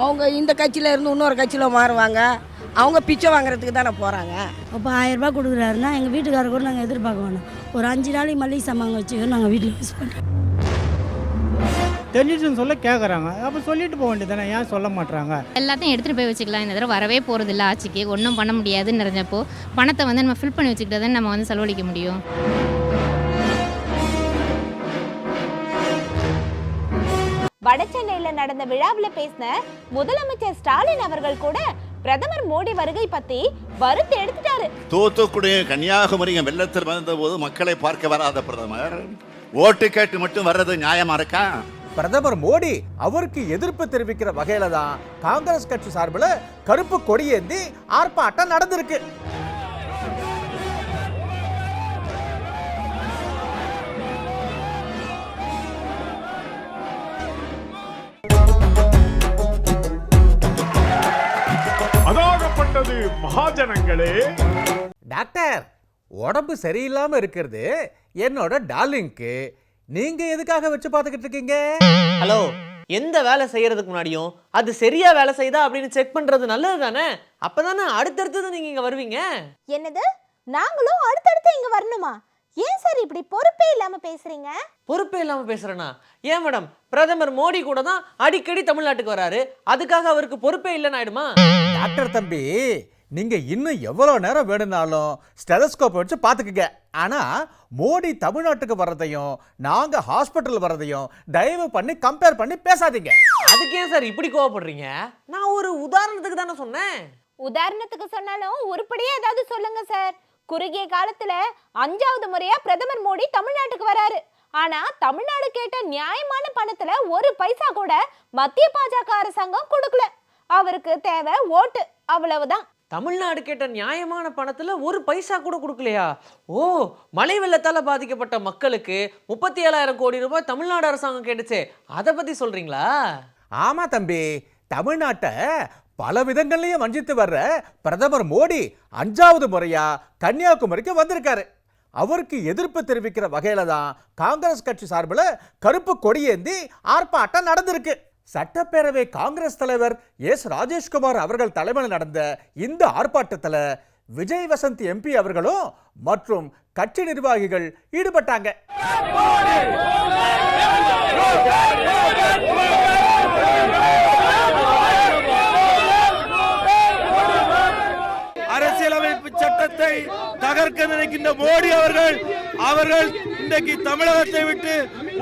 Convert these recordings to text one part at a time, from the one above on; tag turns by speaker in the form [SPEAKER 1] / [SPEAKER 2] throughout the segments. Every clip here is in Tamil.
[SPEAKER 1] அவங்க இந்த கட்சியில் இருந்து இன்னொரு கட்சியில் மாறுவாங்க. அவங்க பிச்சை வாங்குறதுக்கு தானே போகிறாங்க.
[SPEAKER 2] அப்போ 1000 ரூபாய் கொடுக்குறாருன்னா எங்கள் வீட்டுக்காரர் கூட நாங்கள் எதிர்பார்க்க வேணும். ஒரு 5 நாளைக்கு மல்லிகை சாமான் வச்சுக்கோ நாங்கள் வீட்டில் யூஸ் பண்ணுறோம்.
[SPEAKER 3] தெரிஞ்சுன்னு சொல்ல கேட்குறாங்க. அப்போ சொல்லிட்டு போக வேண்டியது தானே, ஏன் சொல்ல மாட்டாங்க?
[SPEAKER 4] எல்லாத்தையும் எடுத்துகிட்டு போய் வச்சுக்கலாம். இந்த தடவை வரவே போகிறதில்ல ஆட்சிக்கு, ஒன்றும் பண்ண முடியாதுன்னு நிறைஞ்சப்போ பணத்தை வந்து நம்ம ஃபில் பண்ணி வச்சுக்கிட்டு தான் நம்ம வந்து செலவழிக்க முடியும்.
[SPEAKER 5] வடசென்னையில நடந்த விழாவில் பேசின முதலமைச்சர் ஸ்டாலின் அவர்கள் கூட பிரதமர் மோடி வருகை பத்தி வருத்தி எடுத்துட்டாரு.
[SPEAKER 6] தூத்துக்குடி கன்னியாகுமரியும் வெள்ளத்தில் வந்த போது மக்களை பார்க்க வராத பிரதமர் ஓட்டு கேட்டு மட்டும் வர்றது நியாயமா இருக்கா?
[SPEAKER 7] பிரதமர் மோடி அவருக்கு எதிர்ப்பு தெரிவிக்கிற வகையில தான் காங்கிரஸ் கட்சி சார்பில் கருப்பு கொடியேந்தி ஆர்ப்பாட்டம் நடந்திருக்கு.
[SPEAKER 8] அதாகப்பட்டது மகாஜனங்களே.
[SPEAKER 7] டாக்டர், உடம்பு சரியில்லாம இருக்கிறது என்னோட டார்லிங்க்கு. நீங்க எதுக்காக வச்சு பார்த்துக்கிட்டு இருக்கீங்க?
[SPEAKER 9] ஹலோ, எந்த வேலை செய்யறதுக்கு முன்னாடியும் அது சரியா வேலை செய்தா அப்படின்னு செக் பண்றது நல்லது தானே? அப்பதானே அடுத்தடுத்தது நீங்க இங்க வருவீங்க.
[SPEAKER 5] என்னது, நாங்களும் அடுத்தடுத்து இங்க வரணுமா? ஏன் சார் இப்படி பொறுப்பே இல்லாம பேசுறீங்க?
[SPEAKER 9] பொறுப்பே இல்லாம பேசுறேனா? ஏன் மேடம், பிரதமர் மோடி கூட தான் அடிக்கடி தமிழ்நாட்டுக்கு வராரு, அதுக்காக அவருக்கு பொறுப்பே இல்லைன்னு ஆயிடுமா?
[SPEAKER 7] டாக்டர் தம்பி, நீங்க இன்னும் எவ்வளவு நேரம் வேணும்னாலும் ஸ்டெலஸ்கோப் வச்சு பாத்துக்குங்க. ஆனா மோடி தமிழ்நாட்டுக்கு வர்றதையும் நாங்க ஹாஸ்பிட்டல் வர்றதையும் தயவு பண்ணி கம்பேர் பண்ணி பேசாதீங்க.
[SPEAKER 9] அதுக்கு ஏன் சார் இப்படி கோவப்படுறீங்க? நான் ஒரு உதாரணத்துக்கு தானே சொன்னேன்.
[SPEAKER 5] உதாரணத்துக்கு சொன்னாலும் உருப்படியா ஏதாவது சொல்லுங்க சார். குறுகிய காலத்துல 5வது முறையா பிரதமர் மோடி தமிழ்நாட்டுக்கு வராரு. ஆனா தமிழ்நாடு கேட்ட நியாயமான பணத்துல ஒரு பைசா கூட மத்திய பாஜக அரசாங்கம் கொடுக்கல. அவருக்கு தேவை ஓட்டு, அவ்வளவுதான்.
[SPEAKER 9] தமிழ்நாடு கேட்ட நியாயமான பணத்துல ஒரு பைசா கூட கொடுக்கலையா? ஓ, மழை வெள்ளத்தால பாதிக்கப்பட்ட மக்களுக்கு 37,000 கோடி ரூபாய் தமிழ்நாடு அரசாங்கம் கேட்டுச்சே, அதை பத்தி சொல்றீங்களா?
[SPEAKER 7] ஆமா தம்பி, தமிழ்நாட்டை பல விதங்கள்லயும் வஞ்சித்து வர்ற பிரதமர் மோடி 5வது முறையா கன்னியாகுமரிக்கு வந்திருக்காரு. அவருக்கு எதிர்ப்பு தெரிவிக்கிற வகையில தான் காங்கிரஸ் கட்சி சார்பில் கருப்பு கொடியேந்தி ஆர்ப்பாட்டம் நடந்திருக்கு. சட்டப்பேரவை காங்கிரஸ் தலைவர் எஸ் ராஜேஷ்குமார் அவர்கள் தலைமையில் நடந்த இந்த ஆர்ப்பாட்டத்தில் விஜய் வசந்த் எம்பி அவர்களும் மற்றும் கட்சி நிர்வாகிகள் ஈடுபட்டாங்க.
[SPEAKER 10] அரசியலமைப்பு சட்டத்தை தகர்க்க நினைக்கின்ற மோடி அவர்கள் இன்றைக்கு தமிழகத்தை விட்டு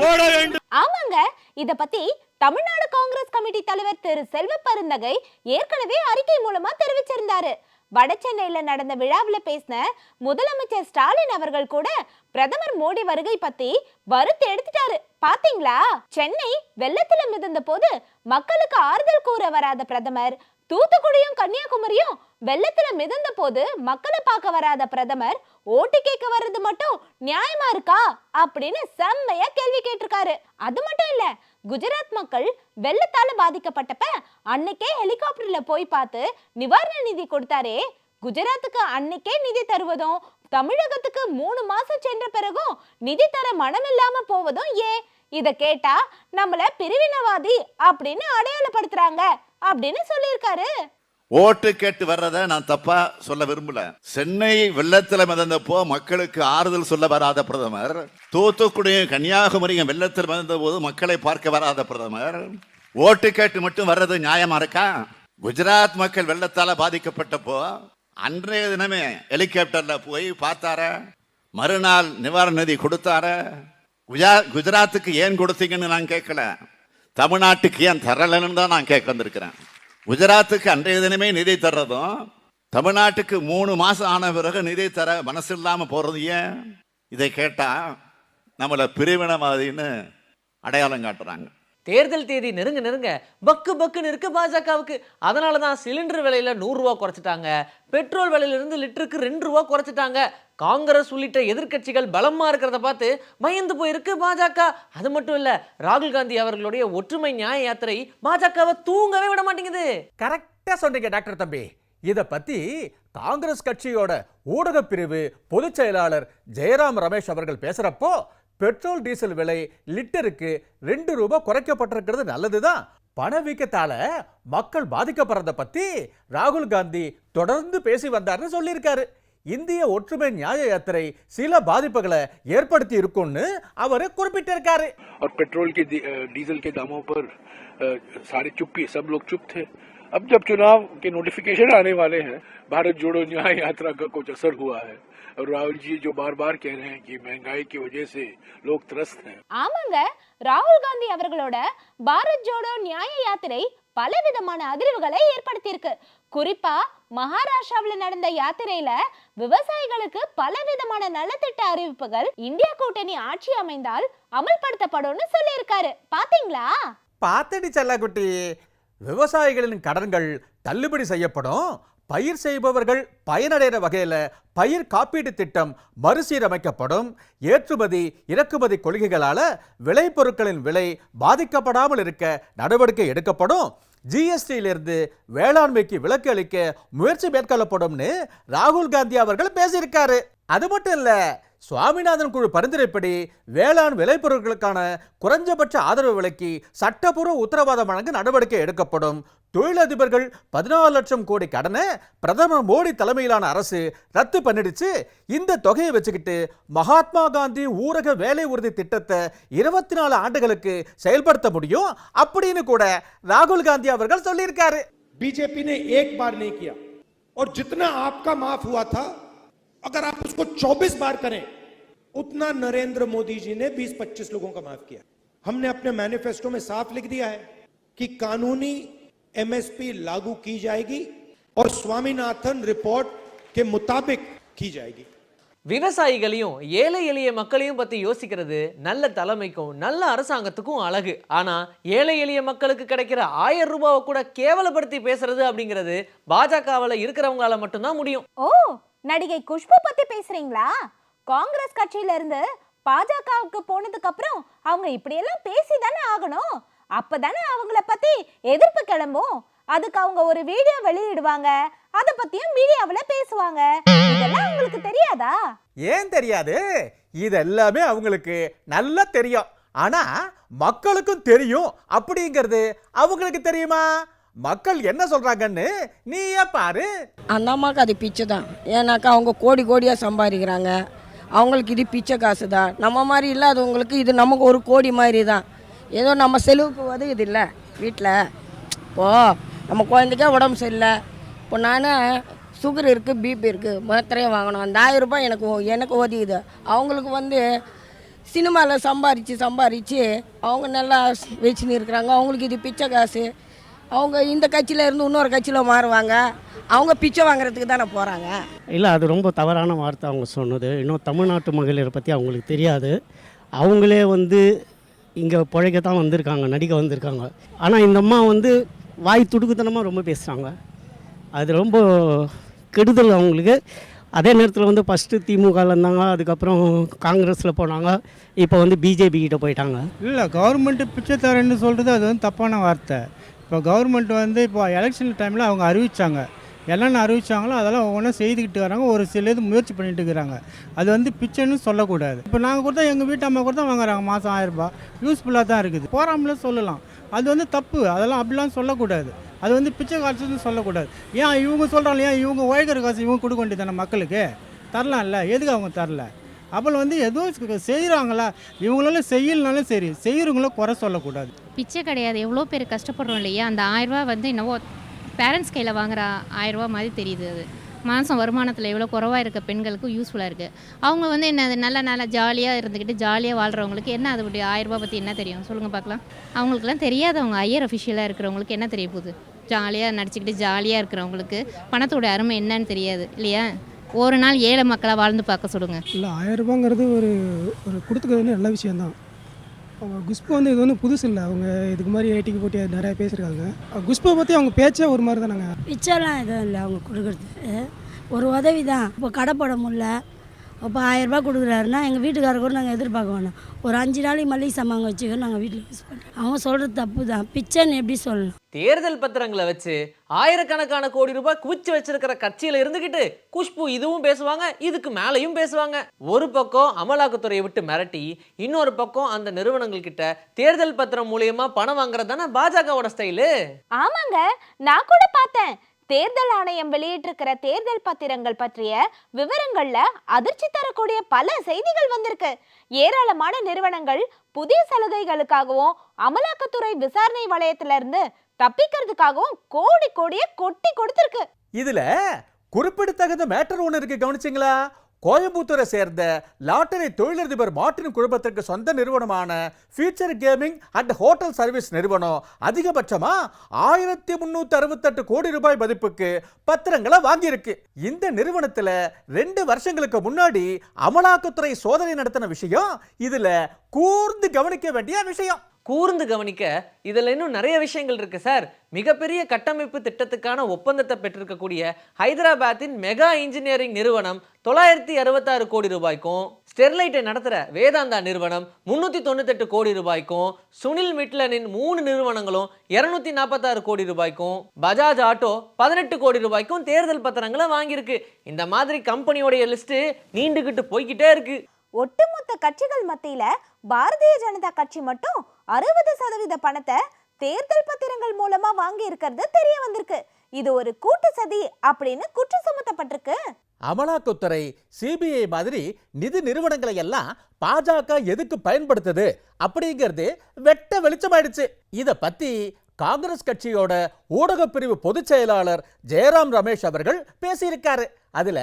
[SPEAKER 10] ஓட வேண்டும்.
[SPEAKER 5] ஆமாங்க, இத பத்தி தமிழ்நாடு காங்கிரஸ் கமிட்டி தலைவர் திரு செல்வ பெருந்தகை ஏற்கனவே அறிக்கை மூலமா தெரிவிச்சிருந்தாரு. வடசென்னையில நடந்த விழாவில் பேசின முதலமைச்சர் ஸ்டாலின் அவர்கள் கூட பிரதமர் மோடி வருகை பத்தி வருத்தி எடுத்துட்டாரு. பாத்தீங்களா? சென்னை வெள்ளத்துல மிதந்த போது மக்களுக்கு ஆறுதல் கூற வராத பிரதமர், தூத்துக்குடியும் கன்னியாகுமரியும் வெள்ளத்துல மிதந்த போது மக்களை பார்க்க வராத பிரதமர் ஓட்டு கேட்க வர்றது மட்டும் நியாயமா இருக்கா அப்படின்னு செம்மையா கேள்வி கேட்டிருக்காரு. அது மட்டும் இல்ல, குஜராத் மக்கள் வெள்ளத்தால பாதிக்கப்பட்டப்ப அன்னைக்கே ஹெலிகாப்டர்ல போய் பார்த்து நிவாரண நிதி கொடுத்தாரே, குஜராத்துக்கு அன்னைக்கே நிதி தருவதும் தமிழகத்துக்கு 3 மாசம் சென்ற பிறகும் நிதி தர மனம் இல்லாம போவதும் ஏன்? இத கேட்டா நம்மள பிரிவினவாதி அப்படின்னு அடையாளப்படுத்துறாங்க அப்படின்னு சொல்லியிருக்காரு.
[SPEAKER 6] ஓட்டு கேட்டு வர்றத நான் தப்பா சொல்ல விரும்பல. சென்னை வெள்ளத்தில் மிதந்தப்போ மக்களுக்கு ஆறுதல் சொல்ல வராத பிரதமர், தூத்துக்குடியும் கன்னியாகுமரியும் வெள்ளத்தில் மிதந்த போது மக்களை பார்க்க வராத பிரதமர் ஓட்டு கேட்டு மட்டும் வர்றது நியாயமா இருக்கா? குஜராத் மக்கள் வெள்ளத்தால பாதிக்கப்பட்டப்போ அன்றைய தினமே ஹெலிகாப்டர்ல போய் பார்த்தார, மறுநாள் நிவாரண நிதி கொடுத்தார. குஜராத்துக்கு ஏன் கொடுத்தீங்கன்னு நான் கேட்கல, தமிழ்நாட்டுக்கு ஏன் தரலன்னு தான் நான் கேட்க வந்திருக்கிறேன். குஜராத்துக்கு அன்றைய தினமே நிதி தர்றதும் தமிழ்நாட்டுக்கு 3 மாசம் ஆன பிறகு நிதி தர மனசு இல்லாம போறது ஏன்? இதை கேட்டா நம்மள பிரிவினவாதின்னு அடையாளம் காட்டுறாங்க.
[SPEAKER 9] தேர்தல் தேதி நெருங்க பக்கு பக்குன்னு இருக்கு பாஜகவுக்கு. அதனால தான் சிலிண்டர் விலையில 100 ரூபா குறைச்சிட்டாங்க, பெட்ரோல் விலையில இருந்து லிட்டருக்கு 2 ரூபா குறைச்சிட்டாங்க. காங்கிரஸ் உள்ளிட்ட எதிர்கட்சிகள் பலமா இருக்கிறத பார்த்து பயந்து போயிருக்கு பாஜக. அது மட்டும் இல்ல, ராகுல் காந்தி அவர்களுடைய ஒற்றுமை நியாய யாத்திரை பாஜகவை தூங்கவே விட மாட்டேங்குது.
[SPEAKER 7] கரெக்டா சொன்னீங்க டாக்டர் தம்பி. இத பத்தி காங்கிரஸ் கட்சியோட ஊடக பிரிவு பொதுச் செயலாளர் ஜெயராம் ரமேஷ் அவர்கள் பேசுறப்போ, பெட்ரோல் டீசல் விலை லிட்டருக்கு 2 ரூபாய் குறைக்கப்பட்டிருக்கிறது நல்லதுதான். பணவீக்கத்தால மக்கள் பாதிக்கப்படுறத பத்தி ராகுல் காந்தி தொடர்ந்து பேசி வந்தார்னு சொல்லியிருக்காரு. இந்திய ஒற்றுமை நியாய யாத்திரை சில பாதிப்புகளை ஏற்படுத்தி இருக்கும்னு அவர் குறிப்பிட்டிருக்காரு.
[SPEAKER 10] और पेट्रोल के डीजल के दामों पर सारे चुप्पी, सब लोग चुप थे. अब जब चुनाव के नोटिफिकेशन आने वाले हैं, भारत जोड़ो न्याय यात्रा का कुछ असर हुआ है. और राहुल जी जो बार बार कह रहे हैं कि महंगाई की वजह से लोग त्रस्त हैं.
[SPEAKER 5] ஆமாங்க, ராகுல் காந்தி அவர்களோட பாரத் ஜோடோ நியாய யாத்திரை பலவிதமான அதிர்வுகளை ஏற்படுத்தியிருக்கு. குறிப்பா மகாராஷ்டிராவில் நடந்த யாத்திரையில விவசாயிகளுக்கு பலவிதமான நலத்திட்ட அறிவிப்புகள் இந்தியா கூட்டணி ஆட்சி அமைந்தால் அமல்படுத்தப்படும்னு சொல்லியிருக்காரு. பாத்தீங்களா?
[SPEAKER 7] பாத்தடி செல்லக்குட்டி, விவசாயிகளின் கடன்கள் தள்ளுபடி செய்யப்படும், பயிர் செய்பவர்கள் பயனடைகிற வகையில் பயிர் காப்பீட்டு திட்டம் மறுசீரமைக்கப்படும், ஏற்றுமதி இறக்குமதி கொள்கைகளால் விளைபொருட்களின் விலை பாதிக்கப்படாமல் இருக்க நடவடிக்கை எடுக்கப்படும், ஜிஎஸ்டியிலிருந்து வேளாண்மைக்கு விலக்கு அளிக்க முயற்சி மேற்கொள்ளப்படும்னு ராகுல் காந்தி அவர்கள் பேசியிருக்காரு. அது மட்டும் இல்ல, சுவாமிநாதன் குழு பரிந்துரைப்படி வேளாண் விளைபொருட்களுக்கான குறைஞ்சபட்ச ஆதரவு விலைக்கு சட்டப்பூர்வ உத்தரவாதம் வழங்க நடவடிக்கை எடுக்கப்படும், தொழிலதிபர்கள் 14 லட்சம் கோடி கடனை பிரதமர் மோடி தலைமையிலான அரசு ரத்து பண்ணிடுச்சு, இந்த தொகையை வச்சுக்கிட்டு மகாத்மா காந்தி ஊரக வேலை உறுதி திட்டத்தை 24 ஆண்டுகளுக்கு செயல்படுத்த முடியும் அப்படின்னு கூட ராகுல் காந்தி அவர்கள் சொல்லியிருக்காரு.
[SPEAKER 10] बीजेपी ने एक बार नहीं किया और जितना आपका माफ हुआ था, अगर आप उसको 24 बार करें, उतना नरेंद्र मोदी जी ने 20-25 लोगों का माफ किया. हमने अपने मैनिफेस्टो में साफ लिख दिया है कि कानूनी एमएसपी लागू की जाएगी और स्वामीनाथन रिपोर्ट के मुताबिक की जाएगी.
[SPEAKER 9] விவசாயிகளையும் ஏழை எளிய மக்களையும் பத்தி யோசிக்கிறது நல்ல தலைமைக்கும் நல்ல அரசாங்கத்துக்கும் அழகு. ஆனா ஏழை எளிய மக்களுக்கு கிடைக்கிற 1000 ரூபாவை கூட கேவலப்படுத்தி பேசுறது அப்படிங்கிறது பாஜகவில் இருக்கிறவங்களால மட்டும்தான் முடியும்.
[SPEAKER 5] ஓ, நடிகை குஷ்பு பத்தி பேசுறீங்களா? காங்கிரஸ் கட்சியில இருந்து பாஜகவுக்கு போனதுக்கு அப்புறம் அவங்க இப்படி எல்லாம் பேசிதானே ஆகணும். அப்பதானே அவங்கள பத்தி எதிர்ப்பு கிளம்பும். அதுக்கு அவங்க ஒரு வீடியோ வெளியிடுவாங்க, அத பத்தியும் மீடியாவுல பேசுவாங்க. இதெல்லாம் உங்களுக்கு தெரியாதா?
[SPEAKER 7] ஏன் தெரியாது? இதெல்லாமே அவங்களுக்கு நல்லா தெரியும். ஆனா மக்களுக்கும் தெரியும் அப்படிங்கிறது அவங்களுக்கு தெரியுமா? மக்கள் என்ன சொல்றாங்கன்னு நீயே பாரு.
[SPEAKER 1] அந்த அம்மாவுக்கு அது பிச்சை தான். ஏன்னாக்கா அவங்க கோடி கோடியாக சம்பாதிக்கிறாங்க. அவங்களுக்கு இது பிச்சை காசு தான். நம்ம மாதிரி இல்லாதவங்களுக்கு இது நமக்கு ஒரு கோடி மாதிரி தான். ஏதோ நம்ம செலவுக்கு உதவுது இல்லை வீட்டில். இப்போது நம்ம குழந்தைக்கே உடம்பு சரியில்லை, இப்போ நான் சுகர் இருக்குது, பிபி இருக்குது, மாத்திரையும் வாங்கணும். அந்த 1000 ரூபாய் எனக்கு ஒதுக்குது. அவங்களுக்கு சினிமாவில் சம்பாரித்து அவங்க நல்லா வச்சுன்னு இருக்கிறாங்க. அவங்களுக்கு இது பிச்சை காசு. அவங்க இந்த கட்சியில் இருந்து இன்னொரு கட்சியில் மாறுவாங்க. அவங்க பிச்சை வாங்குறதுக்கு தானே போகிறாங்க.
[SPEAKER 3] இல்லை, அது ரொம்ப தவறான வார்த்தை அவங்க சொன்னது. இன்னும் தமிழ்நாட்டு மகளிரை பற்றி அவங்களுக்கு தெரியாது. அவங்களே இங்கே பிழைக்க தான் வந்திருக்காங்க, நடிக்க வந்திருக்காங்க. ஆனால் இந்த அம்மா வாய் துடுக்குத்தனமாக ரொம்ப பேசுகிறாங்க. அது ரொம்ப கெடுதல் அவங்களுக்கு. அதே நேரத்தில் ஃபஸ்ட்டு திமுகவில் இருந்தாங்க, அதுக்கப்புறம் காங்கிரஸில் போனாங்க, இப்போ பிஜேபி கிட்ட போயிட்டாங்க.
[SPEAKER 11] இல்லை, கவர்மெண்ட்டு பிச்சை தரேன்னு சொல்கிறது அது தப்பான வார்த்தை. இப்போ கவர்மெண்ட் இப்போ எலெக்ஷன் டைமில் அவங்க அறிவித்தாங்க, என்னென்ன அறிவித்தாங்களோ அதெல்லாம் ஒவ்வொன்றும் செய்துக்கிட்டு வராங்க. ஒரு சில இது முயற்சி பண்ணிட்டு இருக்கிறாங்க. அது பிச்சைன்னு சொல்லக்கூடாது. இப்போ நாங்கள் கொடுத்தா எங்கள் வீட்டு அம்மா கொடுத்தா வாங்குறாங்க மாதம் 1000 ரூபாய். யூஸ்ஃபுல்லாக தான் இருக்குது. போகாமலே சொல்லலாம். அது தப்பு. அதெல்லாம் அப்படிலாம் சொல்லக்கூடாது. அது பிச்சை காசுன்னு சொல்லக்கூடாது. ஏன் இவங்க சொல்கிறாங்க, ஏன் இவங்க உழைக்கிற காசு இவங்க கொடுக்க வேண்டியது தானே மக்களுக்கு? தரலாம்ல, எதுக்கு அவங்க தரல? அப்புறம் ஏதோ செய்கிறாங்களா, இவங்களால செய்யலனாலும் சரி, செய்கிறவங்கள குறை சொல்லக்கூடாது.
[SPEAKER 4] பிச்சை கிடையாது, எவ்வளோ பேர் கஷ்டப்படுறோம் இல்லையா? அந்த 1000 ரூபா என்னவோ பேரண்ட்ஸ் கையில் வாங்குற 1000 ரூபா மாதிரி தெரியுது. அது மாதம் வருமானத்தில் எவ்வளோ குறைவாக இருக்க பெண்களுக்கும் யூஸ்ஃபுல்லாக இருக்குது. அவங்க என்ன நல்லா ஜாலியாக இருந்துக்கிட்டு ஜாலியாக வாழ்கிறவங்களுக்கு என்ன அது 1000 ரூபா பற்றி என்ன தெரியும் சொல்லுங்கள் பார்க்கலாம். அவங்களுக்குலாம் தெரியாதவங்க ஐயர் அஃபிஷியலாக இருக்கிறவங்களுக்கு என்ன தெரிய போகுது? ஜாலியாக நடிச்சுக்கிட்டு ஜாலியாக இருக்கிறவங்களுக்கு பணத்தோட அருமை என்னன்னு தெரியாது இல்லையா? ஒரு நாள் ஏழை மக்களாக வாழ்ந்து பார்க்க சொல்லுங்க.
[SPEAKER 11] இல்லை, 1000 ரூபாங்கிறது ஒரு கொடுத்துக்கிறது நல்ல விஷயந்தான். குஷ்பு இது புதுசு இல்லை. அவங்க இதுக்கு மாதிரி ஐடிக்கு போட்டி நிறையா பேசியிருக்காங்க. குஷ்பை பற்றி அவங்க பேச்சே ஒரு மாதிரி தானேங்க.
[SPEAKER 2] பிச்சைலாம் எதுவும் இல்லை அவங்க கொடுக்குறது, ஒரு உதவி தான். இப்போ கடை போட முடியல, அப்போ 1000 ரூபாய் கொடுக்குறாருன்னா எங்கள் வீட்டுக்காரர் கூட நாங்கள் எதிர்பார்க்க வேணாம். ஒரு 5 நாளைக்கு மளிகை சாமான் வச்சுக்கோ நாங்கள் வீட்டில் யூஸ் பண்ணுறோம். அவங்க சொல்கிறது தப்பு தான். பிச்சைன்னு எப்படி சொல்லணும்?
[SPEAKER 9] தேர்தல் பத்திரங்களை வச்சு ஆயிரக்கணக்கான கோடி ரூபாய் குவிச்சு வச்சிருக்கிற கட்சியில இருந்துகிட்டு குஷ்பு இதுவும் பேசுவாங்க, இதுக்கு மேலையும் பேசுவாங்க. ஒரு பக்கம் அமலாக்கத்துறையை விட்டு மிரட்டி, இன்னொரு பக்கம் அந்த நிறுவனங்கள் கிட்ட தேர்தல் பத்திரம் மூலியமா பணம் வாங்குறது தானே பாஜகவோட ஸ்டைலு.
[SPEAKER 5] ஆமாங்க, நான் கூட பார்த்தேன். தேர்தல் ஆணையம் வெளியிட்டிருக்கிற தேர்தல் பத்திரங்கள் பற்றிய விவரங்கள்ல அதிர்ச்சி தரக்கூடிய பல செய்திகள் வந்திருக்கு. ஏராளமான நிறுவனங்கள் புதிய சலுகைகளுக்காகவும் அமலாக்கத்துறை விசாரணை வளையத்திலிருந்து தப்பிக்கிறதுக்காகவும் கோடி கோடியை கொட்டி கொடுத்திருக்கு.
[SPEAKER 7] இதுல குறிப்பிடத்தகுந்த மேட்டர் ஒன்று இருக்கு, கவனிச்சிங்களா? கோயம்புத்தூரை சேர்ந்த லாட்டரி தொழிலதிபர் மார்ட்டின் குடும்பத்திற்கு சொந்த நிறுவனமான future gaming and hotel service நிறுவனம் அதிகபட்சமா 1368 கோடி ரூபாய் மதிப்புக்கு பத்திரங்களை வாங்கியிருக்கு. இந்த நிறுவனத்துல 2 வருஷங்களுக்கு முன்னாடி அமலாக்கத்துறை சோதனை நடத்தின விஷயம் இதுல கூர்ந்து கவனிக்க வேண்டிய விஷயம்.
[SPEAKER 9] கூர்ந்து கவனிக்க இதில் இன்னும் நிறைய விஷயங்கள் இருக்கு சார். மிகப்பெரிய கட்டமைப்பு திட்டத்துக்கான ஒப்பந்தத்தை பெற்றிருக்கக்கூடிய ஹைதராபாத்தின் மெகா இன்ஜினியரிங் நிறுவனம் 966 கோடி ரூபாய்க்கும், ஸ்டெர்லைட்டை நடத்துகிற வேதாந்தா நிறுவனம் 398 கோடி ரூபாய்க்கும், சுனில் மிட்லனின் 3 நிறுவனங்களும் 246 கோடி ரூபாய்க்கும், பஜாஜ் ஆட்டோ 18 கோடி ரூபாய்க்கும் தேர்தல் பத்திரங்களை வாங்கியிருக்கு. இந்த மாதிரி கம்பெனியோடைய லிஸ்ட் நீண்டுகிட்டு போய்கிட்டே இருக்கு.
[SPEAKER 5] ஒட்டுமொத்த கட்சிகள் மத்தியில பாரதிய ஜனதா கட்சி மட்டும் 60% பணத்தை தேர்தல் பத்திரங்கள் மூலமா வாங்கி இருக்கிறது தெரிய வந்திருக்கு. இது ஒரு கூட்டு சதி அப்படின்னு குற்றம் சுமத்தப்பட்டிருக்கு.
[SPEAKER 7] அமலாக்கத்துறை சிபிஐ மாதிரி நிதி நிறுவனங்களை எல்லாம் பாஜக எதுக்கு பயன்படுத்துது அப்படிங்கிறது வெட்ட வெளிச்சமாயிடுச்சு. இத பத்தி காங்கிரஸ் கட்சியோட ஊடக பிரிவு பொதுச் செயலாளர் ஜெயராம் ரமேஷ் அவர்கள் பேசியிருக்காரு. அதுல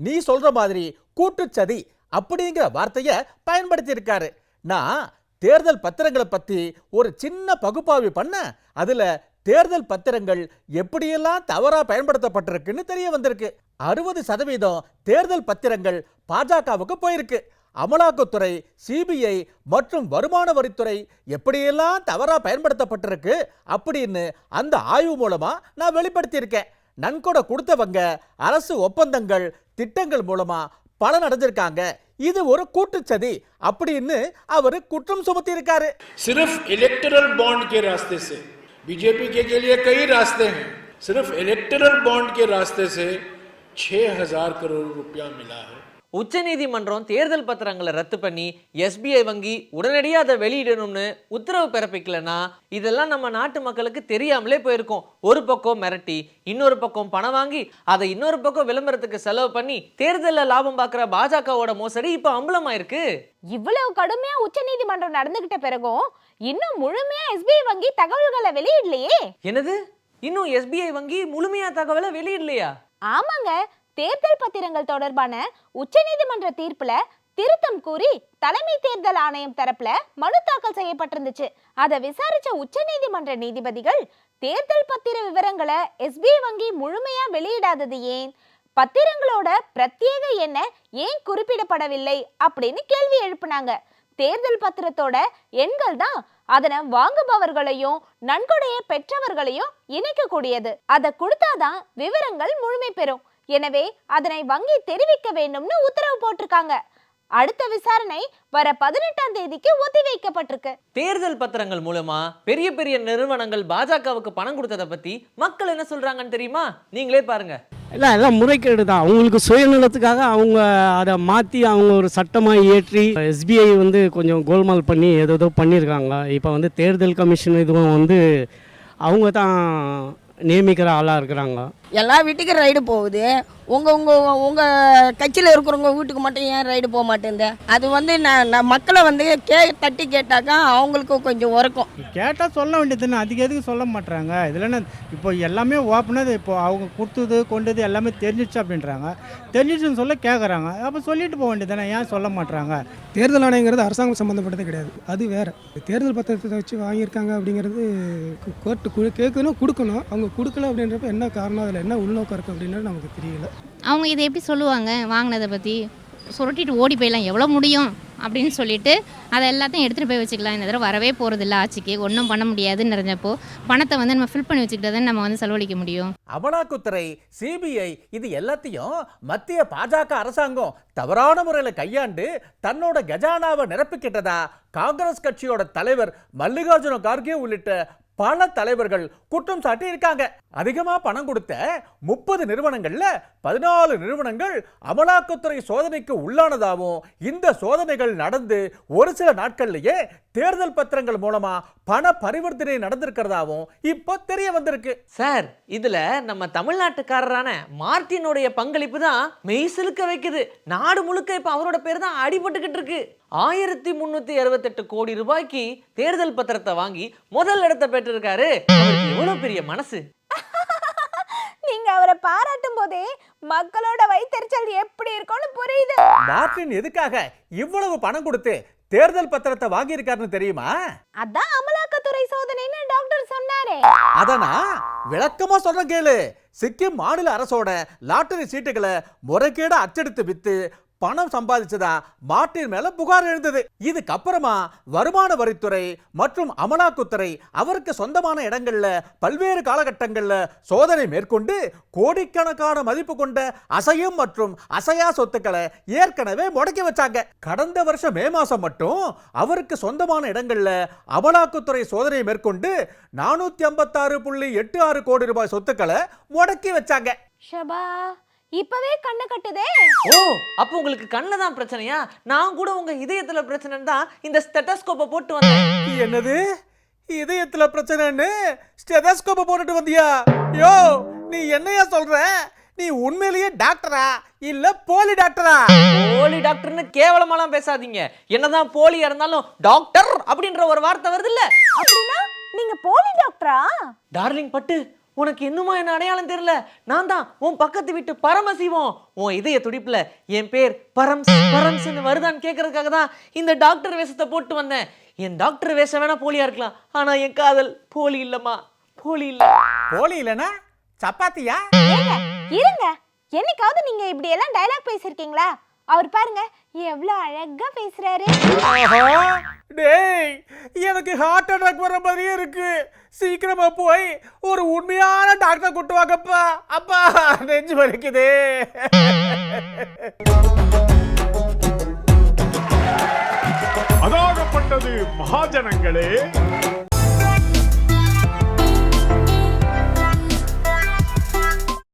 [SPEAKER 7] நீ சொல்ற மாதிரி கூட்டுச்சதி அப்படிங்கிற வார்த்தையை பயன்படுத்தி இருக்காரு. நான் தேர்தல் பத்திரங்களை பத்தி ஒரு சின்ன பகுப்பாய்வு பண்ண அதுல தேர்தல் பத்திரங்கள் எப்படியெல்லாம் தவறா பயன்படுத்தப்பட்டிருக்குன்னு தெரிய வந்திருக்கு. 60% தேர்தல் பத்திரங்கள் பாஜகவுக்கு போயிருக்கு. அமலாக்கத்துறை, சிபிஐ மற்றும் வருமான வரித்துறை எப்படியெல்லாம் தவறா பயன்படுத்தப்பட்டிருக்கு அப்படின்னு அந்த ஆய்வு மூலமா நான் வெளிப்படுத்தியிருக்கேன். நன்கொடை கொடுத்தவங்க அரசு ஒப்பந்தங்கள், திட்டங்கள் மூலமா பலன் அடைஞ்சிருக்காங்க. இது ஒரு கூட்டுச்சதி அப்படின்னு அவர் குற்றம் சுமத்தி இருக்காரு.
[SPEAKER 10] सिर्फ इलेक्टोरल बॉन्ड के रास्ते से बीजेपी के लिए कई रास्ते हैं. सिर्फ इलेक्टोरल बॉन्ड के रास्ते से 6000 करोड़ रुपया मिला है.
[SPEAKER 9] உச்சநீதிமன்றம் தேர்தல் பத்திரங்களை ரத்து பண்ணி எஸ்பிஐ வங்கி உடனடியாக அதை வெளியிடணும்னு உத்தரவு பிறப்பிக்கலன்னா இதெல்லாம் நம்ம நாட்டு மக்களுக்கு தெரியாமலே போயிருக்கும். ஒரு பக்கம் மிரட்டி, இன்னொரு பக்கம் பணம் வாங்கி, அதை இன்னொரு பக்கம் விளம்பரத்துக்கு செலவு பண்ணி தேர்தலில் லாபம் பார்க்குற பாஜகவோட மோசடி இப்போ அம்பலமாயிருக்கு.
[SPEAKER 5] இவ்வளவு கடுமையா உச்சநீதிமன்றம் நடந்துகிட்ட பிறகும் இன்னும் முழுமையா எஸ்பிஐ வங்கி தகவல்களை வெளியிடலையே.
[SPEAKER 9] என்னது, இன்னும் எஸ்பிஐ வங்கி முழுமையா தகவலை வெளியிடலையா?
[SPEAKER 5] ஆமாங்க, தேர்தல் பத்திரங்கள் தொடர்பான உச்சநீதிமன்ற தீர்ப்புல திருத்தம் கூறி தலைமை தேர்தல் ஆணையம் தரப்புல மனு தாக்கல் செய்யப்பட்டிருந்துச்சு. அதை விசாரிச்ச உச்சநீதிமன்ற நீதிபதிகள் தேர்தல் பத்திர விவரங்களை எஸ்பிஐ வங்கி முழுமையா வெளியிடாதது ஏன், பத்திரங்களோட பிரத்யேக எண்ணை ஏன் குறிப்பிடப்படவில்லை அப்படின்னு கேள்வி எழுப்பினாங்க. தேர்தல் பத்திரத்தோட எண்கள் தான் அதனை வாங்குபவர்களையும் நன்கொடையை பெற்றவர்களையும் இணைக்கக்கூடியது. அதை கொடுத்தாதான் விவரங்கள் முழுமை பெறும். எனவே அதனை வங்கி தெரிவிக்க வேண்டும்னு உத்தரவு போட்டிருக்காங்க. அடுத்த விசாரணை வர 18ஆம் தேதிக்கு ஒத்தி வைக்கப்பட்டிருக்கு.
[SPEAKER 9] தேர்தல் பத்திரங்கள் மூலமா பெரிய பெரிய நிறுவனங்கள் பாஜகவுக்கு பணம் கொடுத்ததை பத்தி மக்கள் என்ன சொல்றாங்கன்னு தெரியுமா? நீங்களே பாருங்க.
[SPEAKER 3] இல்லை, எல்லாம் முறைகேடு தான். அவங்களுக்கு சுயநலத்துக்காக அவங்க அதை மாற்றி அவங்க ஒரு சட்டமாக இயற்றி எஸ்பிஐ வந்து கொஞ்சம் கோல்மால் பண்ணி ஏதோ பண்ணியிருக்காங்க. இப்போ வந்து தேர்தல் கமிஷன் இதுவும் வந்து அவங்க தான் நியமிக்கிற ஆளாக இருக்கிறாங்க.
[SPEAKER 1] எல்லா வீட்டுக்கும் ரைடு போகுது. உங்கள் கட்சியில் இருக்கிறவங்க வீட்டுக்கு மட்டும் ஏன் ரைடு போக மாட்டேங்குது? அது வந்து நான் மக்களை வந்து தட்டி கேட்டாக்கா அவங்களுக்கு கொஞ்சம் உறக்கும்.
[SPEAKER 11] கேட்டால் சொல்ல வேண்டியதுன்னு, அதுக்கு எதுக்கு சொல்ல மாட்டுறாங்க? இதில் என்ன இப்போ எல்லாமே ஓப்பனாக இப்போ அவங்க கொடுத்தது கொண்டது எல்லாமே தெரிஞ்சிடுச்சு அப்படின்றாங்க. தெரிஞ்சிடுச்சுன்னு சொல்ல கேட்குறாங்க. அப்போ சொல்லிட்டு போக வேண்டியதுதானே, ஏன் சொல்ல மாட்டுறாங்க?
[SPEAKER 12] தேர்தல் ஆணையங்கிறது அரசாங்கம் சம்மந்தப்பட்டது கிடையாது, அது வேறு. தேர்தல் பத்திரத்தை வச்சு வாங்கியிருக்காங்க அப்படிங்கிறது கோர்ட்டு கேட்கணும், கொடுக்கணும். அவங்க கொடுக்கல அப்படின்றப்ப என்ன காரணம், அதில் என்ன உள்நோக்கம் இருக்குது அப்படின்றது நமக்கு தெரியல.
[SPEAKER 4] அவங்க இதை எப்படி சொல்லுவாங்க வாங்கினதை பற்றி? சுருட்டிட்டு ஓடி போயிடலாம் எவ்வளோ முடியும் அப்படின்னு சொல்லிட்டு அதை எல்லாத்தையும் எடுத்துகிட்டு போய் வச்சுக்கலாம். இந்த தடவை வரவே போகிறதில்ல ஆட்சிக்கு, ஒன்றும் பண்ண முடியாதுன்னு நிறைஞ்சப்போ பணத்தை வந்து நம்ம ஃபில் பண்ணி வச்சுக்கிட்டு நம்ம வந்து செலவழிக்க முடியும்.
[SPEAKER 7] அமலாக்கத்துறை, சிபிஐ இது எல்லாத்தையும் மத்திய பாஜக அரசாங்கம் தவறான முறையில் கையாண்டு தன்னோட கஜானாவை நிரப்பிக்கிட்டதா காங்கிரஸ் கட்சியோட தலைவர் மல்லிகார்ஜுன கார்கே உள்ளிட்ட பல தலைவர்கள் குற்றம் சாட்டி இருக்காங்க. அதிகமா பணம் கொடுத்த 30 நிறுவனங்கள்ல 14 நிறுவனங்கள் அமலாக்கத்துறை சோதனைக்கு உள்ளானதாகவும், இந்த சோதனைகள் நடந்து ஒரு சில நாட்கள்லயே தேர்தல் பத்திரங்கள் மூலமா பண பரிவர்த்தனை நடந்திருக்கிறதாவும் இப்போ தெரிய வந்திருக்கு.
[SPEAKER 9] சார், இதுல நம்ம தமிழ்நாட்டுக்காரரான மார்ட்டினுடைய பங்களிப்பு தான் மெய்சிலுக்க வைக்குது. நாடு முழுக்க இப்ப அவரோட பேர் தான் அடிபட்டுக்கிட்டு இருக்கு. 1368 கோடி ரூபாய்க்கு தேர்தல் பத்திரத்தை வாங்கி முதல் இடத்தை பெற்றிருக்காரு. அவருக்கு எவ்வளவு பெரிய மனசு.
[SPEAKER 5] நீங்க அவரை பாராட்டும் போதே மக்களோட வயித்தெரிச்சல் எப்படி இருக்கும்னு புரியுது.
[SPEAKER 7] மார்ட்டின் எதுக்காக இவ்வளவு பணம் கொடுத்து தேர்தல் பத்திரத்தை வாங்கி இருக்காருன்னு தெரியுமா?
[SPEAKER 5] அதான் அமலாக்கத்துறை சோதனைன்னு டாக்டர் சொன்னாரே.
[SPEAKER 7] அதனா விளக்கமா சொல்ற கேளு. சிக்கிம் மாநில அரசோட லாட்டரி சீட்டுகளை முறைகேட அச்சடித்து வித்து பணம் சம்பாதிச்சதா மார்ட்டின் மேல புகார் எழுந்தது. இதுக்கப்புறமா வருமான வரித்துறை மற்றும் அமலாக்கத்துறை அவருக்கு சொந்தமான இடங்கள்ல பல்வேறு காலகட்டங்கள்ல சோதனை மேற்கொண்டு கோடிக்கணக்கான மதிப்பு கொண்ட அசையும் மற்றும் அசையா சொத்துக்களை ஏற்கனவே முடக்கி வச்சாங்க. கடந்த வருஷம் மே மாசம் மட்டும் அவருக்கு சொந்தமான இடங்கள்ல அமலாக்கத்துறை சோதனை மேற்கொண்டு 456.86 கோடி ரூபாய் சொத்துக்களை முடக்கி வச்சாங்க.
[SPEAKER 5] ஷபா, இப்பவே கண்ணு கட்டுதே.
[SPEAKER 9] ஓ, அப்ப உங்களுக்கு கண்ணுல தான் பிரச்சனையா? நான் கூட உங்க இதயத்துல பிரச்சனைன்னு தான் இந்த ஸ்டெத்தஸ்கோப்பை போட்டு வந்தேன்.
[SPEAKER 7] என்னது, இதயத்துல பிரச்சனைன்னு ஸ்டெதஸ்கோப்பை போட்டுட்டு வந்தியா? யோ, நீ என்னையா சொல்ற? நீ உண்மையிலேயே டாக்டரா இல்ல போலி டாக்டரா?
[SPEAKER 9] போலி டாக்டர்னு கேவலமாலாம் பேசாதீங்க. என்னதான் போலியா இருந்தாலும் டாக்டர் அப்படின்ற ஒரு வார்த்தை வருது இல்ல?
[SPEAKER 5] அப்படின்னா நீங்க போலி டாக்டரா?
[SPEAKER 9] டார்லிங் பட்டு, உனக்கு இன்னுமா என்ன அடையாளம் தெரியல? நான் தான் உன் பக்கத்து வீட்டு பரமசிவம். உன் இதய துடிப்புல என் பேர் பரம்ஸ்னு வருதான்னு கேட்கறதுக்காக தான் இந்த டாக்டர் வேஷத்தை போட்டு வந்தேன். என் டாக்டர் வேஷம் வேணா போலியா இருக்கலாம், ஆனா என் காதல் போலி இல்லம்மா, போலி இல்ல.
[SPEAKER 7] போலி இல்லனா சப்பாத்தியா?
[SPEAKER 5] இருங்க, என்னைக்காவது நீங்க இப்படி எல்லாம் டயலாக் பேசிருக்கீங்களா? அவர் பாருங்க எவ்வளவு அழகா பேசுறாரு.
[SPEAKER 7] டேய், எனக்கு ஹார்ட் அட்டாக் வர மாதிரியே இருக்கு. சீக்கிரமா போய் ஒரு உண்மையான டாக்டர் கூட்டு வாங்கப்பா. அப்பா, நெஞ்சு வலிக்குதே.
[SPEAKER 8] அதாகப்பட்டது மகாஜனங்களே.